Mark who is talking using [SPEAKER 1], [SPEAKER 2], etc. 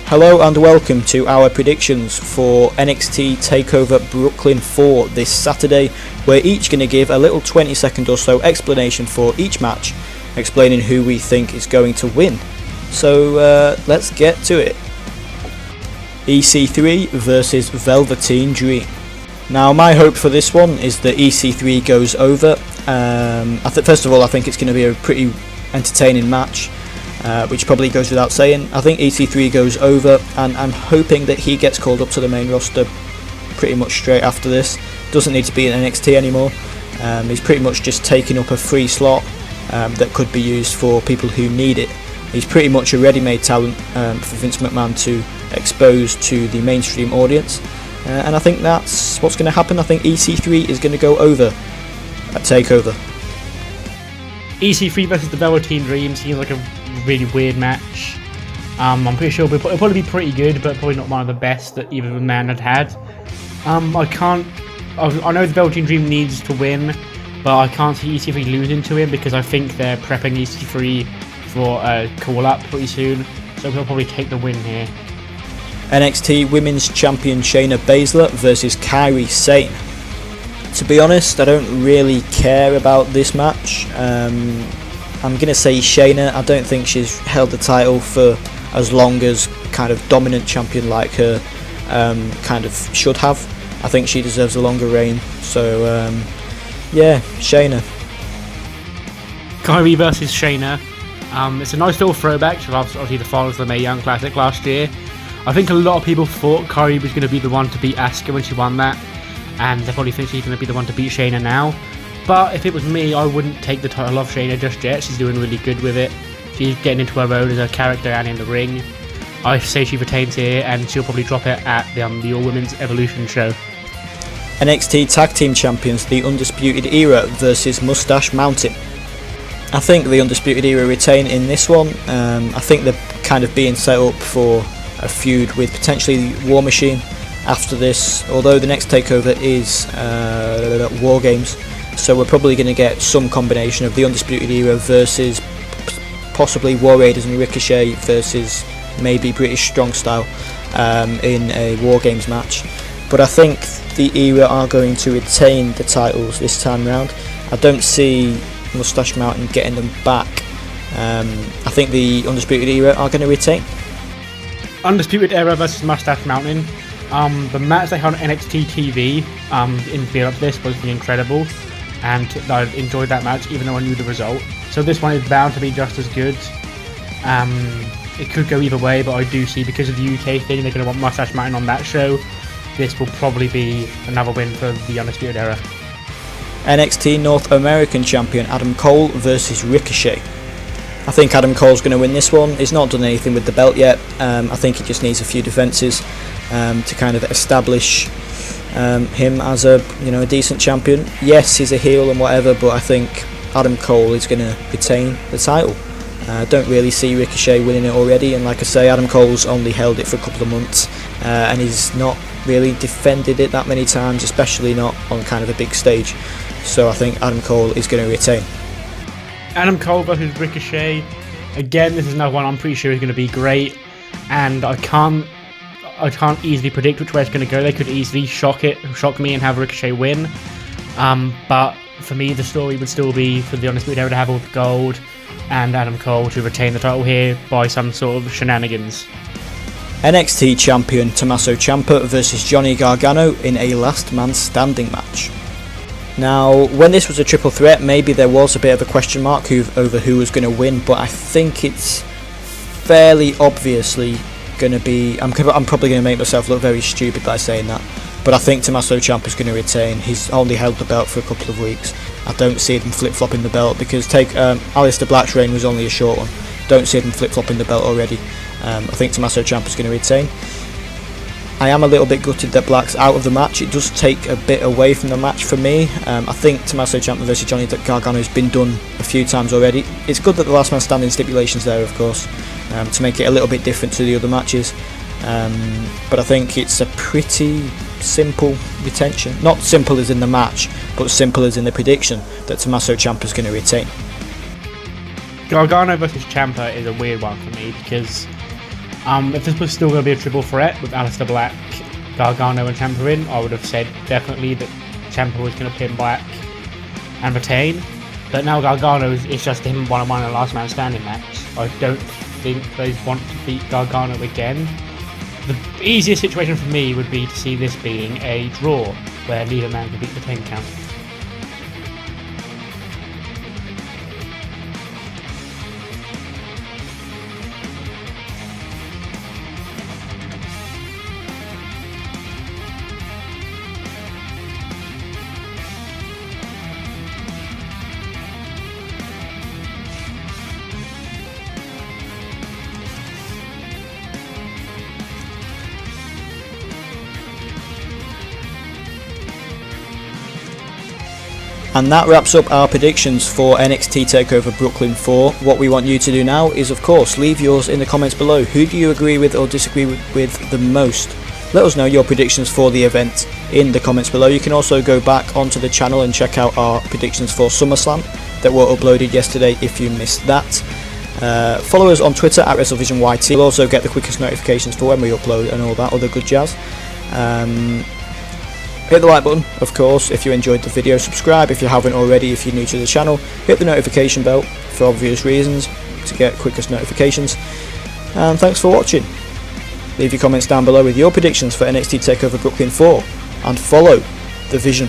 [SPEAKER 1] Hello and welcome to our predictions for NXT TakeOver Brooklyn 4 this Saturday. We're each going to give a little 20-second or so explanation for each match, explaining who we think is going to win. So let's get to it. EC3 versus Velveteen Dream. Now my hope for this one is that EC3 goes over. First of all, I think it's going to be a pretty entertaining match. Which probably goes without saying. I think EC3 goes over, and I'm hoping that he gets called up to the main roster pretty much straight after this. Doesn't need to be in NXT anymore. He's pretty much just taking up a free slot that could be used for people who need it. He's pretty much a ready-made talent for Vince McMahon to expose to the mainstream audience, and I think that's what's going to happen. I think EC3 is going to go over at TakeOver.
[SPEAKER 2] EC3 versus the Velveteen Dream seems like a really weird match. I'm pretty sure it'll probably be pretty good, but probably not one of the best that either man had. I know the Velveteen Dream needs to win, but I can't see EC3 losing to him because I think they're prepping EC3 for a call-up pretty soon, so they'll probably take the win here.
[SPEAKER 1] NXT Women's Champion Shayna Baszler versus Kairi Sane. To be honest, I don't really care about this match. I'm going to say Shayna. I don't think she's held the title for as long as kind of dominant champion like her kind of should have. I think she deserves a longer reign. So, yeah, Shayna.
[SPEAKER 2] Kairi versus Shayna. It's a nice little throwback to obviously the finals of the Mae Young Classic last year. I think a lot of people thought Kairi was going to be the one to beat Asuka when she won that, and they probably think she's going to be the one to beat Shayna now. But if it was me, I wouldn't take the title off Shayna just yet. She's doing really good with it. She's getting into her own as a character and in the ring. I say she retains here, and she'll probably drop it at the All Women's Evolution show.
[SPEAKER 1] NXT Tag Team Champions, The Undisputed Era versus Mustache Mountain. I think The Undisputed Era retain in this one. I think they're kind of being set up for a feud with potentially War Machine after this, although the next TakeOver is War Games. So we're probably going to get some combination of the Undisputed Era versus possibly War Raiders and Ricochet versus maybe British Strong Style in a War Games match. But I think the Era are going to retain the titles this time round. I don't see Mustache Mountain getting them back. I think the Undisputed Era are going to retain.
[SPEAKER 2] Undisputed Era versus Mustache Mountain. The match they had on NXT TV in the build up to this was incredible, and I enjoyed that match even though I knew the result. So this one is bound to be just as good. It could go either way, but I do see, because of the UK thing, they're going to want Mustache Mountain on that show. This will probably be another win for the Undisputed Era.
[SPEAKER 1] NXT North American Champion Adam Cole versus Ricochet. I think Adam Cole's going to win this one. He's not done anything with the belt yet. I think he just needs a few defences to kind of establish him as a decent champion. Yes, he's a heel and whatever, but I think Adam Cole is going to retain the title. I don't really see Ricochet winning it already, and like I say, Adam Cole's only held it for a couple of months, and he's not really defended it that many times, especially not on kind of a big stage. So I think Adam Cole is going to retain.
[SPEAKER 2] Adam Cole versus Ricochet. Again, this is another one I'm pretty sure is going to be great, and I can't easily predict which way it's going to go. They could easily shock me and have Ricochet win. But for me, the story would still be for the Undisputed Era to have all the gold and Adam Cole to retain the title here by some sort of shenanigans.
[SPEAKER 1] NXT Champion Tommaso Ciampa versus Johnny Gargano in a last man standing match. Now, when this was a triple threat, maybe there was a bit of a question mark over who was going to win, but I think it's fairly obviously going to be... I'm probably going to make myself look very stupid by saying that, but I think Tommaso Ciampa's going to retain. He's only held the belt for a couple of weeks. I don't see them flip-flopping the belt, because Aleister Black's reign was only a short one. Don't see them flip-flopping the belt already. I think Tommaso Ciampa's going to retain. I am a little bit gutted that Black's out of the match. It does take a bit away from the match for me. I think Tommaso Ciampa versus Johnny Gargano has been done a few times already. It's good that the last man standing stipulation's there, of course, to make it a little bit different to the other matches. But I think it's a pretty simple retention. Not simple as in the match, but simple as in the prediction that Tommaso Ciampa's going to retain.
[SPEAKER 2] Gargano versus Ciampa is a weird one for me, because If this was still going to be a triple threat with Aleister Black, Gargano and Ciampa in, I would have said definitely that Ciampa was going to pin Black and retain. But now Gargano is just him one-on-one in a last man standing match. I don't think they want to beat Gargano again. The easiest situation for me would be to see this being a draw, where neither man can beat the 10 count.
[SPEAKER 1] And that wraps up our predictions for NXT TakeOver Brooklyn 4. What we want you to do now is, of course, leave yours in the comments below. Who do you agree with or disagree with the most? Let us know your predictions for the event in the comments below. You can also go back onto the channel and check out our predictions for SummerSlam that were uploaded yesterday if you missed that. Follow us on Twitter at WrestleVisionYT. You'll also get the quickest notifications for when we upload and all that other good jazz. Hit the like button, of course, if you enjoyed the video. Subscribe if you haven't already, if you're new to the channel. Hit the notification bell for obvious reasons, to get quickest notifications. And thanks for watching. Leave your comments down below with your predictions for NXT TakeOver Brooklyn 4. And follow the vision.